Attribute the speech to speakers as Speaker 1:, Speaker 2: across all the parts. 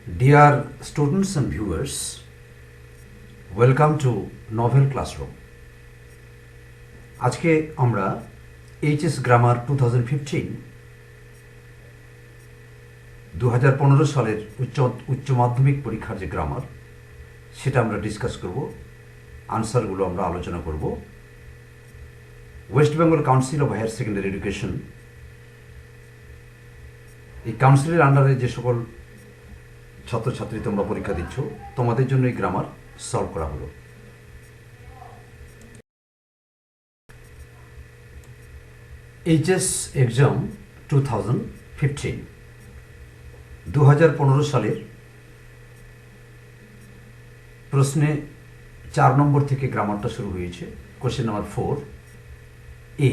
Speaker 1: Dear students and viewers, welcome to Novel Classroom. আজকে আমরা HS grammar 2015 সালের উচ্চ মাধ্যমিক পরীক্ষার যে গ্রামার সেটা আমরা ডিসকাস করব, আনসারগুলো আমরা আলোচনা করব। West Bengal council of higher secondary education, এই কাউন্সিলের আন্ডারে যে সকল ছাত্রছাত্রী তোমরা পরীক্ষা দিচ্ছ, তোমাদের জন্য এই গ্রামার সলভ করা হলো। এইচএস এক্সাম 2015 সালের প্রশ্নে 4 নম্বর থেকে গ্রামারটা শুরু হয়েছে। Question number 4, A,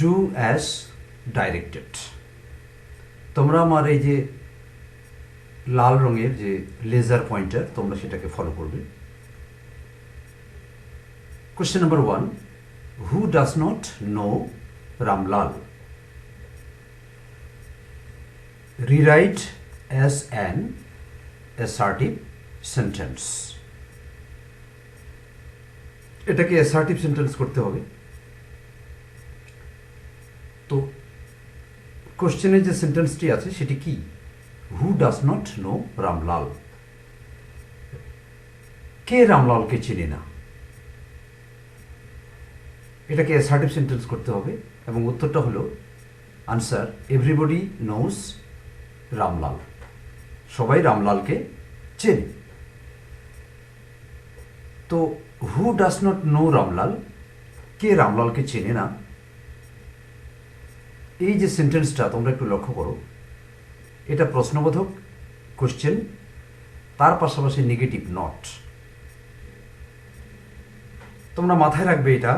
Speaker 1: do as directed. তোমরা আমার এই যে লাল রঙের যে লেজার পয়েন্টার, তোমরা সেটাকে ফলো করবে। Question number 1, who does not know Ramlal? Rewrite as an assertive sentence. এটাকে অ্যাসার্টিভ সেন্টেন্স করতে হবে। তো কোশ্চেনের যে সেন্টেন্সটি আছে সেটি কি? Who does not know Ramlal? কে রামলালকে চেনে না? এটাকে অ্যাসার্টিভ সেন্টেন্স করতে হবে এবং উত্তরটা হলো আনসার, এভরিবডি নোজ রামলাল। সবাই রামলালকে চেনে। তো who does not know Ramlal, কে রামলালকে চেনে না, এই যে সেন্টেন্সটা তোমরা একটু লক্ষ্য করো, এটা প্রশ্নবোধক কোশ্চেন, তার পাশাপাশি নেগেটিভ নট। তোমরা মাথায় রাখবে এটা,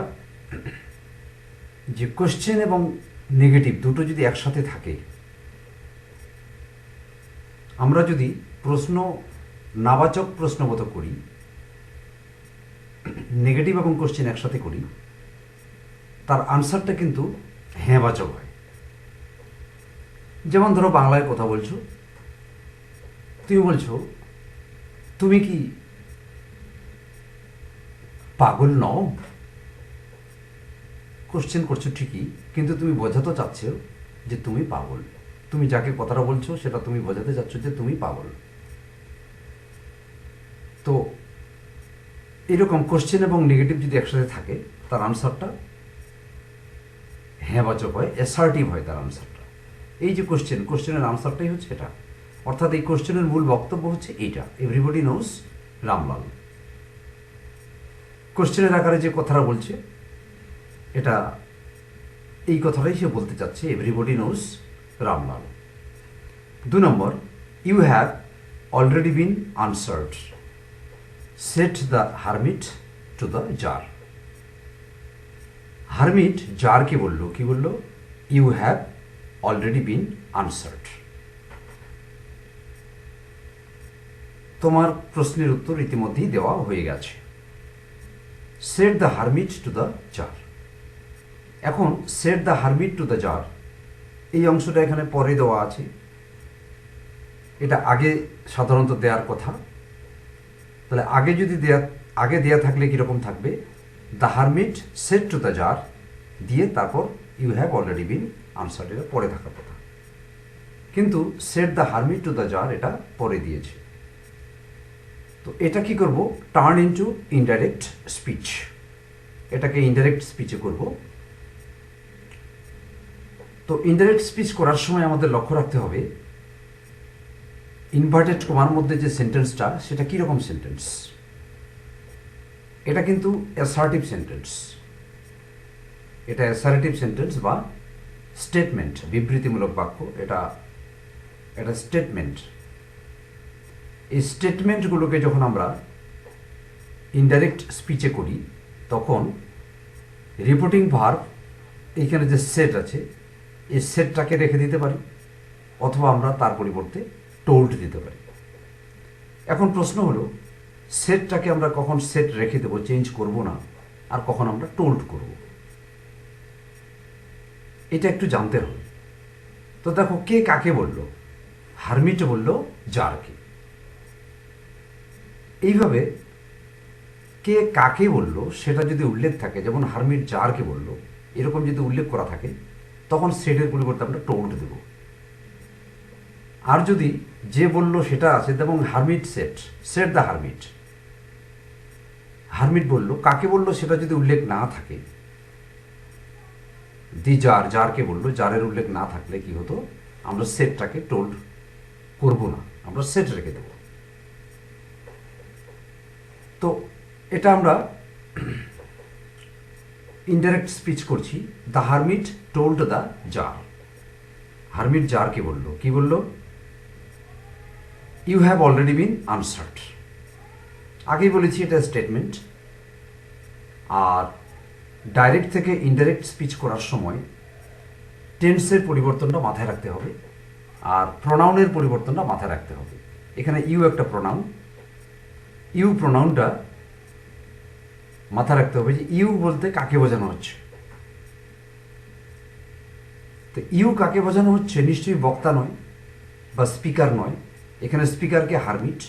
Speaker 1: যে কোশ্চেন এবং নেগেটিভ দুটো যদি একসাথে থাকে, আমরা যদি প্রশ্ন নাবাচক প্রশ্নবোধক করি, নেগেটিভ এবং কোশ্চেন একসাথে করি, তার আনসারটা কিন্তু হ্যাঁবাচক হয়। যেমন ধরো বাংলায় কথা বলছো, তুমি বলছো তুমি কি পাগল নও? কোশ্চেন করছো ঠিকই, কিন্তু তুমি বোঝাতে চাচ্ছ যে তুমি পাগল। তুমি যাকে কথাটা বলছো সেটা তুমি বোঝাতে চাচ্ছ যে তুমি পাগল। তো এরকম কোশ্চেন এবং নেগেটিভ যদি একসাথে থাকে, তার আনসারটা হ্যাঁবাচক হয়, অ্যাসার্টিভ হয় তার আনসারটা। এই যে কোশ্চেনের আনসারটাই হচ্ছে এটা। অর্থাৎ এই কোশ্চেনের মূল বক্তব্য হচ্ছে এইটা, এভরিবডি নোজ রামলাল। কোশ্চেনের আকারে যে কথাটা বলছে, এটা এই কথাটাই সে বলতে চাচ্ছে, everybody knows Ramlal. 2 number, you have already been answered, said the hermit to the czar. Hermit জারকে বললো, কি বললো? You have already been answered. তোমার প্রশ্নের উত্তর ইতিমধ্যেই দেওয়া হয়ে গেছে। Said the hermit to the czar. এখন said the hermit to the czar, এই অংশটা এখানে পরে দেওয়া আছে, এটা আগে সাধারণত দেওয়ার কথা। তাহলে আগে যদি আগে দেয়া থাকলে কীরকম থাকবে? The hermit said to the czar দিয়ে তারপর you have already been answered, এটা পরে থাকার কথা। কিন্তু said the hermit to the czar এটা পরে দিয়েছে। তো এটা কি করব? Turn into indirect speech. এটাকে ইনডাইরেক্ট স্পিচে করব। তো ইনডাইরেক্ট স্পিচ করার সময় আমাদের লক্ষ্য রাখতে হবে ইনভার্টেড কমার মধ্যে যে সেন্টেন্সটা, সেটা কীরকম সেন্টেন্স। এটা কিন্তু অ্যাসার্টিভ সেন্টেন্স। এটা অ্যাসার্টিভ সেন্টেন্স বা স্টেটমেন্ট, বিবৃতিমূলক বাক্য। এটা স্টেটমেন্ট। এই স্টেটমেন্টগুলোকে যখন আমরা ইনডাইরেক্ট স্পিচে করি, তখন রিপোর্টিং ভার্ব, এইখানে যে সেট আছে, এই সেটটাকে রেখে দিতে পারি, অথবা আমরা তার পরিবর্তে টোল্ড দিতে পারি। এখন প্রশ্ন হলো, সেটটাকে আমরা কখন সেট রেখে দেবো, চেঞ্জ করব না, আর কখন আমরা টোল্ড করব, এটা একটু জানতে হবে। তো দেখো, কে কাকে বলল? হারমিট বলল জারকে। এইভাবে কে কাকে বলল সেটা যদি উল্লেখ থাকে, যেমন হারমিট জারকে বলল, এরকম যদি উল্লেখ করা থাকে, তখন সেটের পরিবর্তে আমরা টোল্ড দেব। আর যদি যে বলল সেটা আছে, যেমন hermit set the hermit, hermit বলল, কাকে বলল সেটা যদি উল্লেখ না থাকে, দি জারকে বলল, জারের উল্লেখ না থাকলে কি হতো, আমরা সেটটাকে টোল্ড করব না, আমরা সেট রেখে দেব। তো এটা আমরা ইনডাইরেক্ট স্পিচ করছি। The hermit told the czar, hermit জারকে বলল, কি বলল, you have already been answered. আগেই বলেছি এটা স্টেটমেন্ট। আর ডাইরেক্ট থেকে ইনডাইরেক্ট স্পিচ করার সময় টেন্সের পরিবর্তনটা মাথায় রাখতে হবে, আর প্রোনাউনের পরিবর্তনটা মাথায় রাখতে হবে। এখানে ইউ একটা প্রোনাউন, ইউ প্রোনাউনটা মাথায় রাখতে হবে যে ইউ বলতে কাকে বোঝানো হচ্ছে। তো ইউ কাকে বোঝানো হচ্ছে, নিশ্চয়ই বক্তা নয় বা স্পিকার নয়, এখানে স্পিকারকে হারমিট।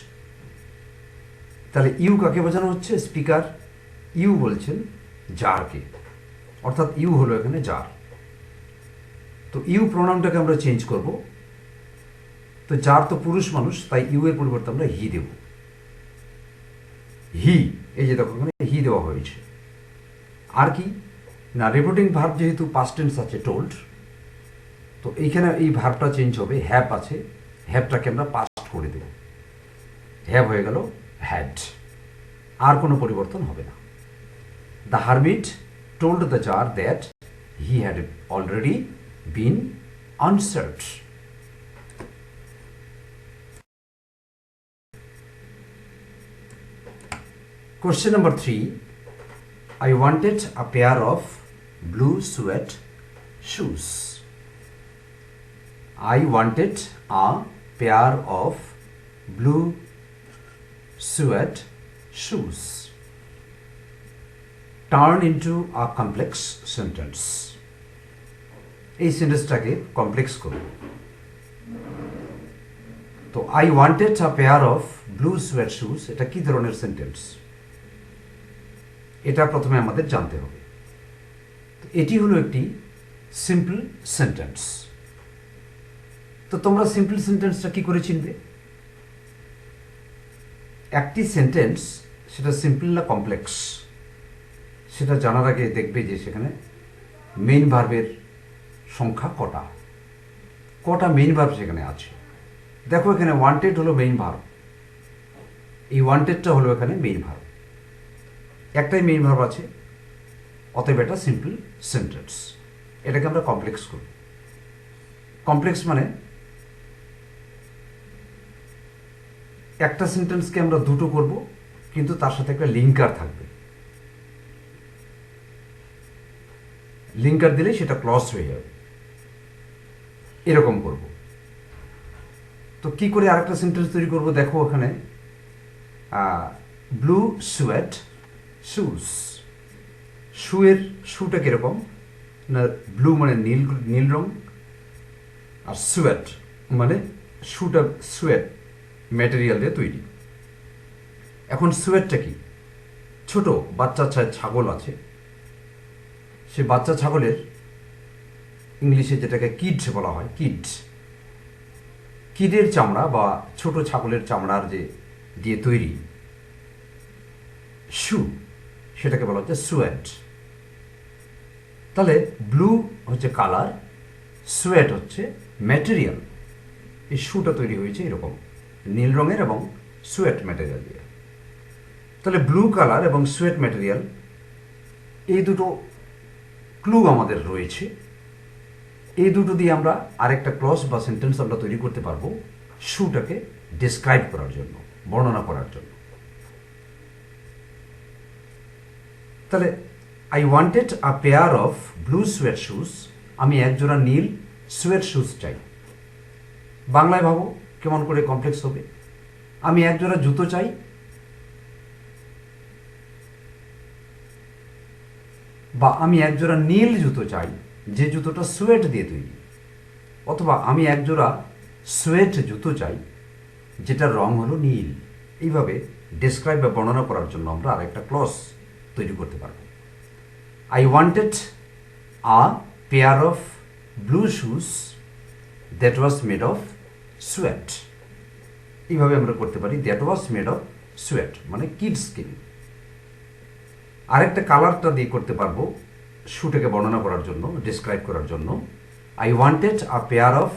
Speaker 1: তাহলে ইউ কাকে বোঝানো হচ্ছে, স্পিকার ইউ বলছেন জারকে, অর্থাৎ ইউ হলো এখানে জার। তো ইউ প্রোনাউনটাকে আমরা চেঞ্জ করব। তো জার তো পুরুষ মানুষ, তাই ইউ এর পরিবর্তে আমরা হি দেব। হি, এই যে দেখো এখানে হি দেওয়া হয়েছে। আর কি না, রিপোর্টিং ভার্ব যেহেতু পাস্ট টেন্স আছে টোল্ড, তো এইখানে এই ভার্বটা চেঞ্জ হবে, হ্যাভ আছে, হ্যাভটাকে আমরা পাস্ট করে দেব, হ্যাভ হয়ে গেল হ্যাড। আর কোনো পরিবর্তন হবে না। The hermit told the czar that he had already been answered. Question number 3. I wanted a pair of blue suede shoes. I wanted a pair of blue suede shoes. Turn into a complex sentence. এই সেন্টেন্সটাকে complex করব। তো I wanted a pair of blue suede shoes, এটা কি ধরনের sentence, এটা প্রথমে আমাদের জানতে হবে। এটি হলো একটি সিম্পল সেন্টেন্স। তো তোমরা সিম্পল সেন্টেন্সটা কি করে চিনবে? একটি সেন্টেন্স সেটা সিম্পল না কমপ্লেক্স, সেটা জানার আগে দেখবে যে সেখানে মেইন ভার্বের সংখ্যা কটা, কটা মেইন ভার্ব সেখানে আছে। দেখো এখানে ওয়ান্টেড হলো মেইন ভার্ব, এই ওয়ান্টেডটা হলো এখানে মেইন ভার্ব, একটাই মেইন ভার্ব আছে, অতএব এটা সিম্পল সেন্টেন্স। এটাকে আমরা কমপ্লেক্স করব। কমপ্লেক্স মানে একটা সেন্টেন্সকে আমরা দুটো করব, কিন্তু তার সাথে একটা লিঙ্কার থাকবে। লিঙ্কার দিলেই সেটা ক্লজ হয়ে যাবে, এরকম করব। তো কি করে আরেকটা সেন্টেন্স তৈরি করব, দেখো ওখানে ব্লু সুয়েড শুজ। শুয়ের শুটা কিরকম না, ব্লু মানে নীল, নীল রং, আর সুয়েট মানে শুটা সুয়েট ম্যাটেরিয়াল দিয়ে তৈরি। এখন সুয়েটটা কি, ছোট বাচ্চা ছাগল আছে, সে বাচ্চা ছাগলের ইংলিশে যেটাকে কিডস বলা হয়, কিডের চামড়া বা ছোট ছাগলের চামড়ার যে দিয়ে তৈরি শু, সেটাকে বলা হচ্ছে সুয়েট। তাহলে ব্লু হচ্ছে কালার, সুয়েট হচ্ছে ম্যাটেরিয়াল। এই শুটা তৈরি হয়েছে এরকম নীল রঙের এবং সুয়েট ম্যাটেরিয়াল দিয়ে। তাহলে ব্লু কালার এবং সুয়েট ম্যাটেরিয়াল, এই দুটো ক্লু আমাদের রয়েছে। এই দুটো দিয়ে আমরা আরেকটা ক্লজ বা সেন্টেন্স আমরা তৈরি করতে পারবো শুটাকে ডিসক্রাইব করার জন্য, বর্ণনা করার জন্য। তাহলে I wanted a pair of blue suit shoes, আমি একজোড়া নীল সুয়েট শুজ চাই। বাংলায় ভাবো কেমন করে কমপ্লেক্স হবে, আমি একজোড়া জুতো চাই, বা আমি একজোড়া নীল জুতো চাই যে জুতোটা সুয়েট দিয়ে তৈরি, অথবা আমি একজোড়া সোয়েট জুতো চাই, যেটার রং হলো নীল। এইভাবে ডেসক্রাইব বা বর্ণনা করার জন্য আমরা আরেকটা ক্লজ তৈরি করতে পারব। I wanted a pair of blue shoes that was made of sweat. এইভাবে আমরা করতে পারি, that was made of sweat মানে কিড স্কিন। আরেকটা কালারটা দিয়ে করতে পারবো শুটাকে বর্ণনা করার জন্য, ডিসক্রাইব করার জন্য। I wanted a pair of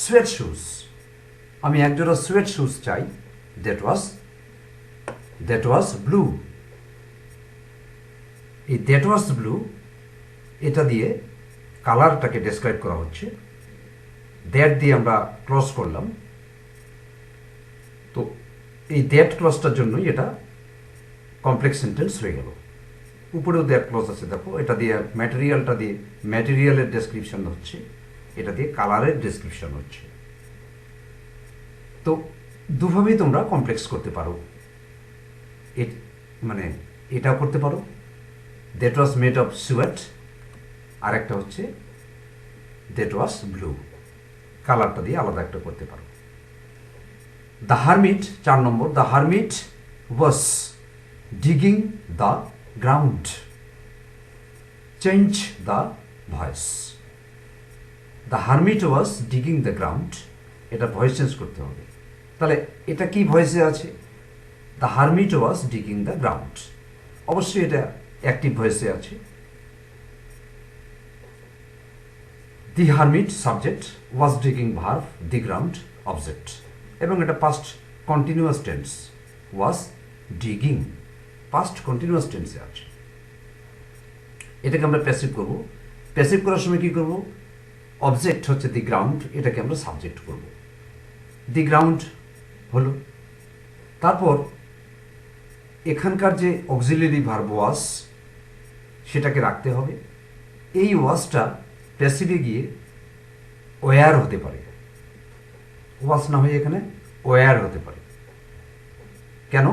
Speaker 1: sweat shoes. আমি একজোড়া সোয়েট শুজ চাই, দ্যাট ওয়াজ ব্লু। এই দ্যাট ওয়াজ ব্লু এটা দিয়ে কালারটাকে ডেসক্রাইব করা হচ্ছে। দ্যাট দিয়ে আমরা ক্লজ করলাম, তো এই দ্যাট ক্লজটার জন্যই এটা কমপ্লেক্স সেন্টেন্স হয়ে গেল। উপরেও দ্যাট ক্লজ আছে, দেখো এটা দিয়ে ম্যাটেরিয়ালের ডেসক্রিপশন হচ্ছে, এটা দিয়ে কালারের ডেসক্রিপশন হচ্ছে। তো দুভাবেই তোমরা কমপ্লেক্স করতে পারো, মানে এটাও করতে পারো, that was made of sweat, আর একটা হচ্ছে দ্যাট ওয়াজ ব্লু, কালারটা দিয়ে আলাদা একটা করতে পারো। The hermit, 4 number, the hermit was digging the ground. Change the voice. The hermit was digging the ground, এটা ভয়েস চেঞ্জ করতে হবে। তাহলে এটা কি ভয়েসে আছে? The hermit was digging the ground, অবশ্যই এটা অ্যাক্টিভ ভয়েসে আছে। The hermit subject, was digging verb, the ground object, এবং এটা past continuous tense, was digging past continuous টেন্সে আছে। এটাকে আমরা প্যাসিভ করব। প্যাসিভ করার সময় কি করব? অবজেক্ট হচ্ছে দি গ্রাউন্ড, এটাকে আমরা সাবজেক্ট করব। দি গ্রাউন্ড হলো, তারপর এখানকার যে অক্সিলারি ভার্ব ওয়াজ সেটাকে রাখতে হবে। এই ওয়াজটা প্যাসিভে গিয়ে ওয়ার হতে পারে, ওয়াজ না হয়ে এখানে ওয়ার হতে পারে। কেন?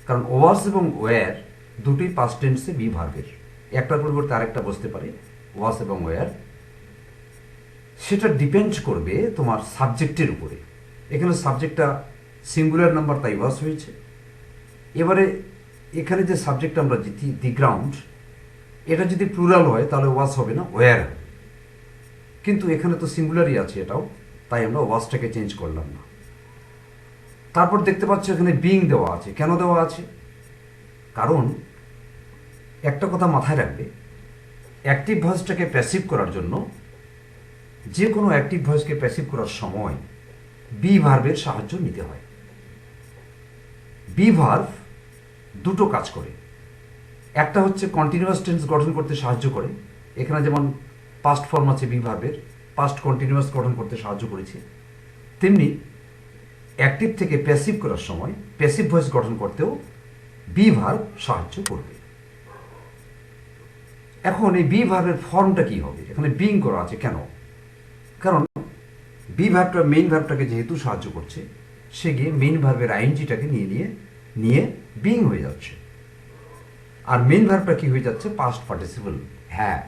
Speaker 1: কারণ ওয়াজ এবং ওয়ার দুটোই পাস্ট টেন্সে বি ভার্বের, একটার পরিবর্তে আরেকটা বসতে পারে, ওয়াজ এবং ওয়ার। সেটা ডিপেন্ড করবে তোমার সাবজেক্টের উপরে। এখানে সাবজেক্টটা সিঙ্গুলার নাম্বার, তাই ওয়াজ হয়েছে। এবারে এখানে যে সাবজেক্ট আমরা দি গ্রাউন্ড, এটা যদি প্লুরাল হয় তাহলে ওয়াজ হবে না, ওয়ার হবে। কিন্তু এখানে তো সিঙ্গুলারই আছে এটাও, তাই আমরা ওয়াজটাকে চেঞ্জ করলাম না। তারপর দেখতে পাচ্ছ এখানে বিং দেওয়া আছে। কেন দেওয়া আছে? কারণ একটা কথা মাথায় রাখবে, অ্যাক্টিভ ভয়েসটাকে প্যাসিভ করার জন্য, যে কোনো অ্যাক্টিভ ভয়েসকে প্যাসিভ করার সময় বি ভার্বের সাহায্য নিতে হয়। বি ভার্ব দুটো কাজ করে, একটা হচ্ছে কন্টিনিউয়াস টেন্স গঠন করতে সাহায্য করে, এখানে যেমন পাস্ট ফর্ম আছে বি ভার্বের, পাস্ট কন্টিনিউয়াস গঠন করতে সাহায্য করেছে, তেমনি অ্যাক্টিভ থেকে প্যাসিভ করার সময় প্যাসিভ ভয়েস গঠন করতেও বি ভার্ব সাহায্য করবে। এখন এই বি ভার্বের ফর্মটা কি হবে? এখানে বিং করা আছে কেন? কারণ বি ভার্বটা মেইন ভার্বটাকে যেহেতু সাহায্য করছে, সে গিয়ে মেইন ভার্বের আইএনজিটাকে নিয়ে বিং হয়ে যাচ্ছে। আর মেইন ভার্বটা কি হয়ে যাচ্ছে? Past participle. হ্যাঁ,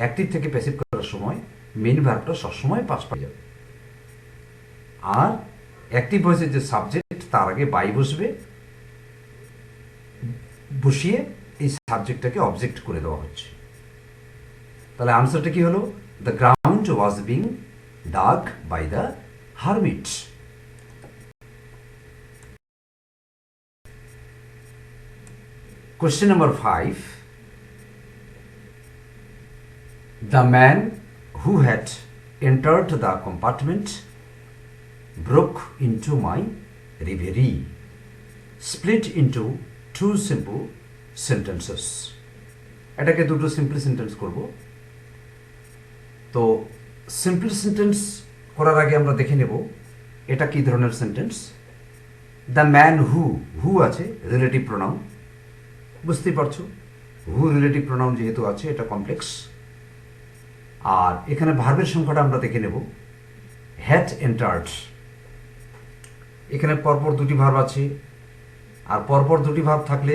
Speaker 1: অ্যাক্টিভ থেকে প্যাসিভ করার সময় মেইন ভার্বটা সবসময় পাস্ট পাওয়া যাবে। আর অ্যাক্টিভ ভয়েসের যে সাবজেক্ট, তার আগে বাই বসবে, বসিয়ে এই সাবজেক্টটাকে অবজেক্ট করে দেওয়া হচ্ছে। তাহলে আনসারটা কি হলো? The ground was being dug by the hermit. Question number 5. The man who had entered the compartment broke into my reverie. Split into 2 simple sentences. এটাকে দুটো সিম্পল সেন্টেন্স করব। তো সিম্পল সেন্টেন্স করার আগে আমরা দেখে নেব এটা কি ধরনের সেন্টেন্স। দ্য ম্যান হু আছে, রিলেটিভ প্রোনাউন, বুঝতেই পারছো, হু রিলেটিভ প্রোনাউন যেহেতু আছে এটা কমপ্লেক্স। আর এখানে ভার্বের সংখ্যাটা আমরা দেখে নেব। হ্যাড এন্টার্ড, এখানে পরপর দুটি ভার্ব আছে, আর পরপর দুটি ভার্ব থাকলে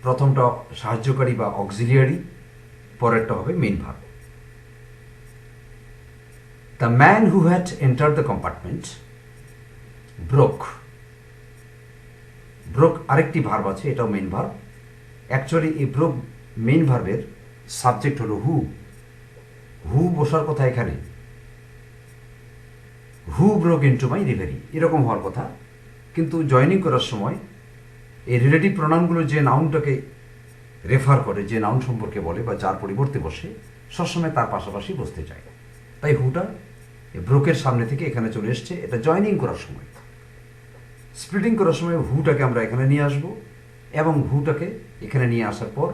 Speaker 1: প্রথমটা সাহায্যকারী বা অক্সিলিয়ারি, পরেরটা হবে main verb. The man who had entered the compartment broke. Broke আরেকটি ভার্ব আছে, এটাও মেইন ভার্ব। অ্যাকচুয়ালি এই ব্রোক মেইন ভার্বের সাবজেক্ট হলো হু। হু বসার কথা এখানে, who broke into my reverie, এরকম হওয়ার কথা। কিন্তু জয়নিং করার সময় এই রিলেটিভ প্রোনাউনগুলো যে নাউনটাকে রেফার করে, যে নাউন সম্পর্কে বলে বা যার পরিবর্তে বসে, সবসময় তার পাশাপাশি বসতে চায়। তাই হুটা ব্রোকের সামনে থেকে এখানে চলে এসছে, এটা জয়নিং করার সময়। স্প্লিটিং করার সময় হুটাকে আমরা এখানে নিয়ে আসব, এবং হুটাকে এখানে নিয়ে আসার পর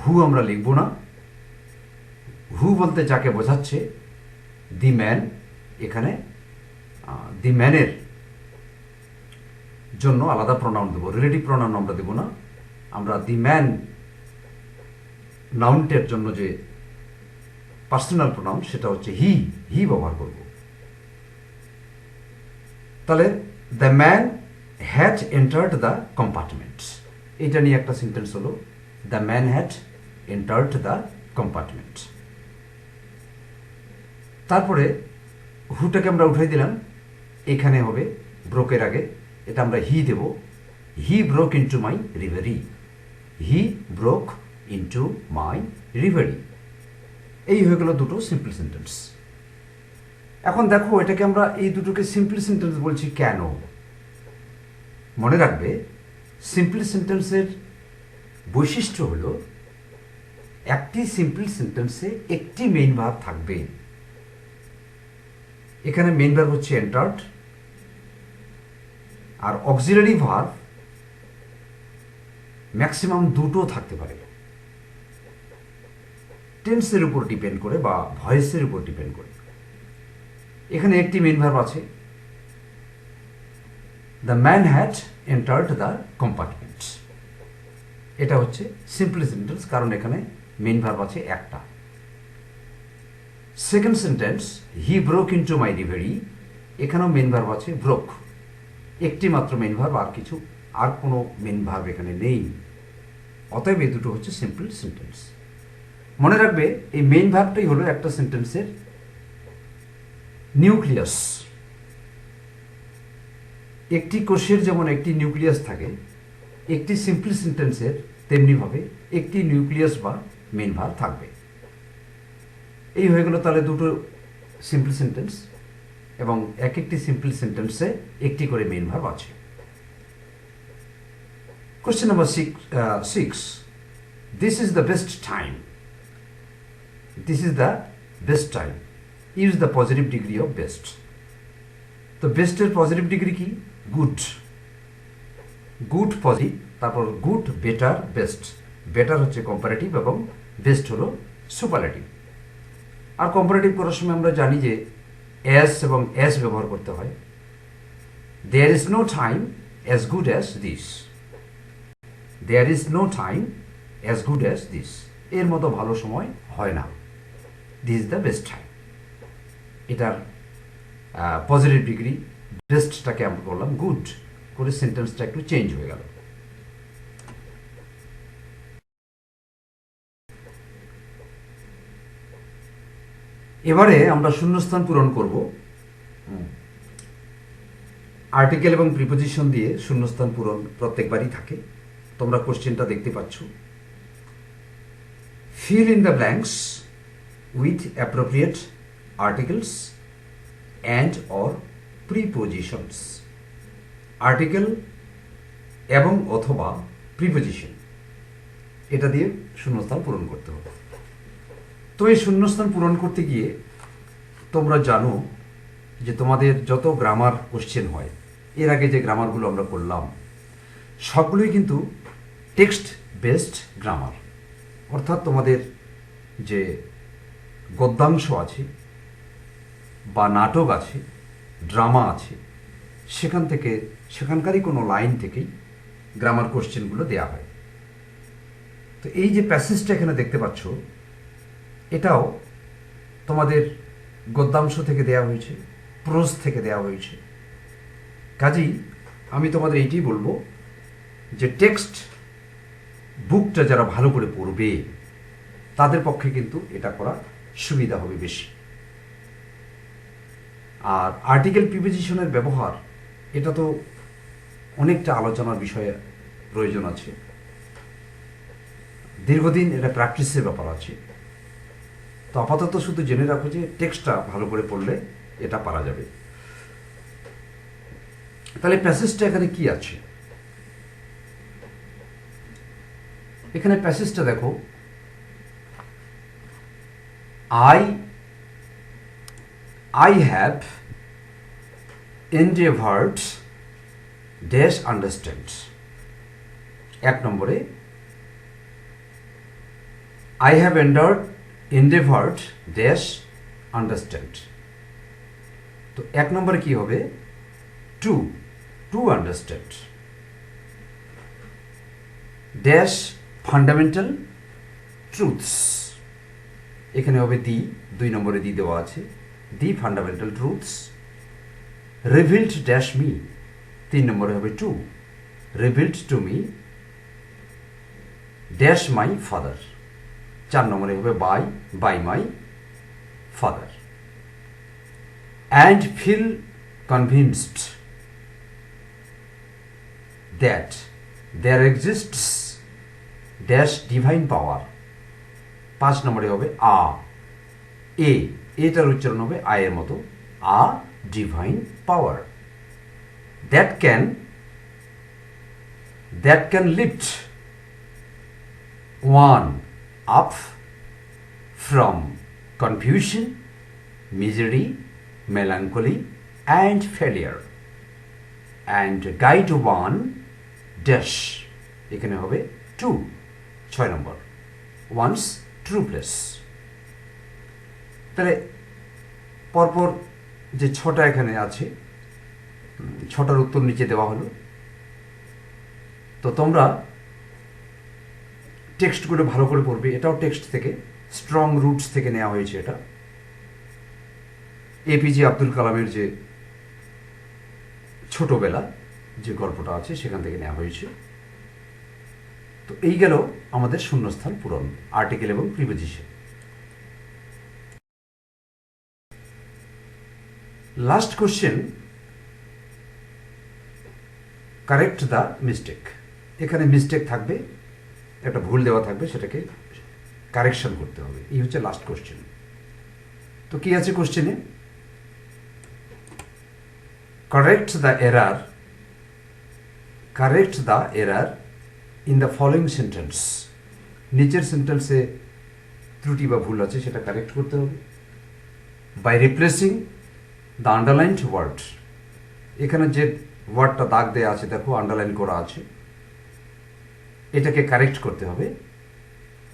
Speaker 1: হু আমরা লিখব না। হু বলতে যাকে বোঝাচ্ছে দি ম্যান, এখানে দি ম্যানের জন্য আলাদা প্রোনাউন দেবো, রিলেটিভ প্রোনাউন আমরা দেবো না। আমরা দি ম্যান নাউনটের জন্য যে পার্সোনাল প্রোনাউন সেটা হচ্ছে হি, হি ব্যবহার করব। তাহলে the man had entered the compartment, এটা নিয়ে একটা সেন্টেন্স হলো the man had entered the compartment. তারপরে হুটাকে আমরা উঠাই দিলাম, এখানে হবে ব্রোকের আগে, এটা আমরা হি দেব। He broke into my reverie, he broke into my reverie. এই হয়ে গেল দুটো সিম্পল সেন্টেন্স। এখন দেখো এটাকে আমরা এই দুটোকে সিম্পল সেন্টেন্স বলছি কেন। মনে রাখবে সিম্পল সেন্টেন্সের বৈশিষ্ট্য হলো একটি সিম্পল সেন্টেন্সে একটি মেইন ভার্ব থাকবে। এখানে মেইন ভার্ব হচ্ছে এন্টার্ড, আর অক্সিলারি ভার্ব ম্যাক্সিমাম দুটো থাকতে পারে। টেন্সের উপর ডিপেন্ড করে বা ভয়েসের উপর ডিপেন্ড করে। এখানে একটি মেইন ভার্ব আছে, the man had entered the compartment. এটা হচ্ছে সিম্পল সেন্টেন্স, কারণ এখানে মেইন ভার্ব আছে একটা। Second sentence he broke into my reverie, এখানেও মেইন ভার্ব আছে ব্রোক, একটি মাত্র মেইন ভার্ব, আর কোনো মেইন ভার্ব এখানে নেই। অতএব এই দুটো হচ্ছে সিম্পল সেন্টেন্স। মনে রাখবে এই মেইন ভার্বটাই হলো একটা সেন্টেন্সের নিউক্লিয়াস। একটি কোষের যেমন একটি নিউক্লিয়াস থাকে, একটি সিম্পল সেন্টেন্সের তেমনিভাবে একটি নিউক্লিয়াস বা মেইন ভার্ব থাকবে। এই হয়ে গেল তাহলে দুটো সিম্পল সেন্টেন্স, এবং এক একটি সিম্পল সেন্টেন্সে একটি করে মেইন ভার্ব আছে। Question number 6, this is the best time. This is the best time, use the positive degree of best. তো বেস্টের পজিটিভ ডিগ্রি কি? গুড। গুড পজিটিভ, তারপর গুড, বেটার, বেস্ট। বেটার হচ্ছে কম্পারেটিভ এবং best হলো superlative. আর comparative করার সময় আমরা জানি যে অ্যাজ এবং অ্যাজ ব্যবহার করতে হয়। There is no time as good as this. There is no time as good as this, এর মতো ভালো সময় হয় না। This is the best time, এটার পজিটিভ ডিগ্রি। বেস্টটাকে আমরা করলাম গুড, করে সেন্টেন্সটা একটু চেঞ্জ হয়ে গেল। এবারে আমরা শূন্যস্থান পূরণ করব। আর্টিকেল এবং প্রিপোজিশন দিয়ে শূন্যস্থান পূরণ প্রত্যেকবারই থাকে। তোমরা কোশ্চেনটা দেখতে পাচ্ছ। Fill in the blanks with appropriate articles and or prepositions. Article এবং অথবা প্রিপোজিশন, এটা দিয়ে শূন্যস্থান পূরণ করতে হবে। তো এই শূন্যস্থান পূরণ করতে গিয়ে তোমরা জানো যে তোমাদের যত গ্রামার কোশ্চেন হয়, এর আগে যে গ্রামারগুলো আমরা করলাম সবগুলোই কিন্তু টেক্সট বেসড গ্রামার। অর্থাৎ তোমাদের যে গদ্যাংশ আছে বা নাটক আছে, ড্রামা আছে, সেখানকারই কোনো লাইন থেকেই গ্রামার কোশ্চেনগুলো দেওয়া হয়। তো এই যে প্যাসেজটা এখানে দেখতে পাচ্ছ, এটাও তোমাদের গদ্যাংশ থেকে দেওয়া হয়েছে, প্রোজ থেকে দেওয়া হয়েছে। কাজেই আমি তোমাদের এইটাই বলবো যে টেক্সট বুকটা যারা ভালো করে পড়বে তাদের পক্ষে কিন্তু এটা করা সুবিধা হবে বেশি। আর আর্টিকেল প্রিপোজিশনের ব্যবহার এটা তো অনেকটা আলোচনার বিষয়ে প্রয়োজন আছে, দীর্ঘদিন এটা প্র্যাকটিসের ব্যাপার আছে। তো আপাতত শুধু জেনে রাখো যে টেক্সটটা ভালো করে পড়লে এটা পারা যাবে। তাহলে প্যাসেজটা এখানে কি আছে? এখানে প্যাসেজটা দেখো, I have endeavored dash understand। এক নম্বরে I have endeavored dash understand। তো এক নম্বরে কি হবে? to understand dash fundamental truths। এখানে হবে দি, 2 নম্বরে দি দেওয়া আছে, the fundamental truths revealed dash me. 3 নম্বরে হবে to, revealed to me dash my father. 4 নম্বরে হবে by my father. And feel convinced that there exists dash divine power. 5 নম্বরে হবে এটার উচ্চারণ হবে আয়ের মতো, a divine power that can lift one up from confusion, misery, melancholy and failure and guide one dash. এখানে হবে to. 6 number one's true place. তাহলে পরপর যে 6টা এখানে আছে, 6টার উত্তর নিচে দেওয়া হলো। তো তোমরা টেক্সটগুলো ভালো করে পড়বে। এটাও টেক্সট থেকে, স্ট্রং রুটস থেকে নেওয়া হয়েছে। এটা এপিজে আব্দুল কালামের যে ছোটবেলা যে গল্পটা আছে সেখান থেকে নেওয়া হয়েছে। তো এই গেল আমাদের শূন্যস্থান পূরণ, আর্টিকেল এবং preposition. Last question, correct the mistake. এখানে মিস্টেক থাকবে, একটা ভুল দেওয়া থাকবে, সেটাকে কারেকশন করতে হবে। এই হচ্ছে লাস্ট কোশ্চেন। তো কি আছে কোশ্চেনে? Correct the error in the following sentence. নিচের সেন্টেন্সে ত্রুটি বা ভুল আছে, সেটা কারেক্ট করতে হবে by replacing the underlined word. এখানে যে ওয়ার্ডটা দাগ দেওয়া আছে, দেখো আন্ডারলাইন করা আছে, এটাকে কারেক্ট করতে হবে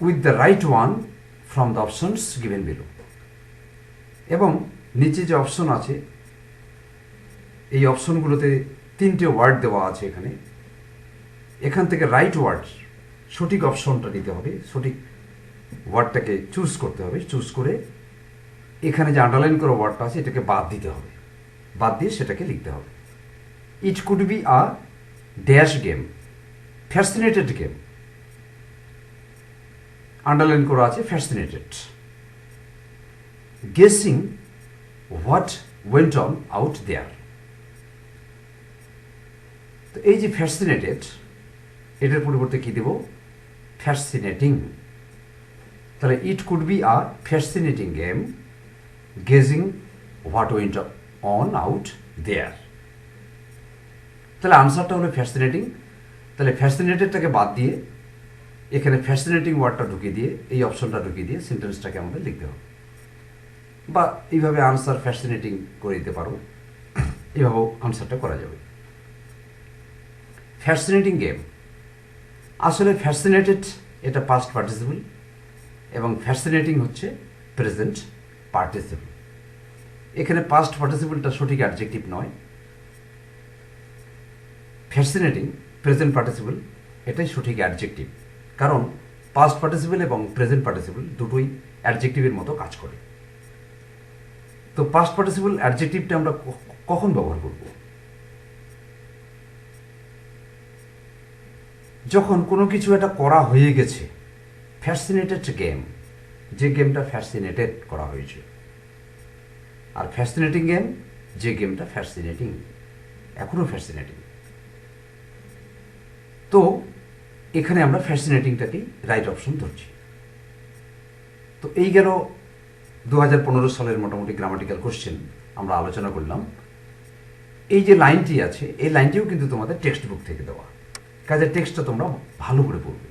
Speaker 1: with the right one from the options given below. এবং নিচে যে অপশন আছে, এই অপশনগুলোতে 3টে ওয়ার্ড দেওয়া আছে। এখান থেকে রাইট ওয়ার্ড, সঠিক অপশনটা নিতে হবে, সঠিক ওয়ার্ডটাকে চুজ করতে হবে। চুজ করে এখানে যে আন্ডারলাইন করা ওয়ার্ডটা আছে এটাকে বাদ দিতে হবে, বাদ দিয়ে সেটাকে লিখতে হবে। It could be a dash game, fascinated game. Underline করা আছে fascinated. Guessing what went on out there. তো এই যে ফ্যাসিনেটেড, এটার পরিবর্তে কি দেব? ফ্যাসিনেটিং। তাহলে it could be a fascinating game gazing what went on out there. তাহলে আনসারটা হলো ফ্যাসিনেটিং। তাহলে ফ্যাসিনেটেডটাকে বাদ দিয়ে এখানে ফ্যাসিনেটিং ওয়ার্ডটা ঢুকিয়ে দিয়ে, এই অপশনটা ঢুকিয়ে দিয়ে সেন্টেন্সটাকে আমাদের লিখতে হবে। বা এইভাবে আনসার ফ্যাসিনেটিং করে দিতে পারো, এভাবেও আনসারটা করা যাবে। ফ্যাসিনেটিং গেম, আসলে ফ্যাসিনেটেড এটা পাস্ট পার্টিসিপল এবং ফ্যাসিনেটিং হচ্ছে প্রেজেন্ট পার্টিসিপল। এখানে পাস্ট পার্টিসিপলটা সঠিক অ্যাডজেক্টিভ নয়, ফ্যাসিনেটিং প্রেজেন্ট পার্টিসিপল এটাই সঠিক অ্যাডজেক্টিভ। কারণ পাস্ট পার্টিসিপল এবং প্রেজেন্ট পার্টিসিপল দুটোই অ্যাডজেক্টিভের মতো কাজ করে। তো পাস্ট পার্টিসিপল অ্যাডজেক্টিভটা আমরা কখন ব্যবহার করব? যখন কোনো কিছু একটা করা হয়ে গেছে। ফ্যাসিনেটেড গেম, যে গেমটা ফ্যাসিনেটেড করা হয়েছে। আর ফ্যাসিনেটিং গেম, যে গেমটা ফ্যাসিনেটিং। এখনও ফ্যাসিনেটিং। তো এখানে আমরা ফ্যাসিনেটিংটাকেই রাইট অপশন ধরছি। তো এই গেল 2015 সালের মোটামুটি গ্রামাটিক্যাল কোশ্চেন আমরা আলোচনা করলাম। এই যে লাইনটি আছে এই লাইনটিও কিন্তু তোমাদের টেক্সট বুক থেকে দেওয়া, কাজের টেক্সটটা তোমরা ভালো করে পড়বে।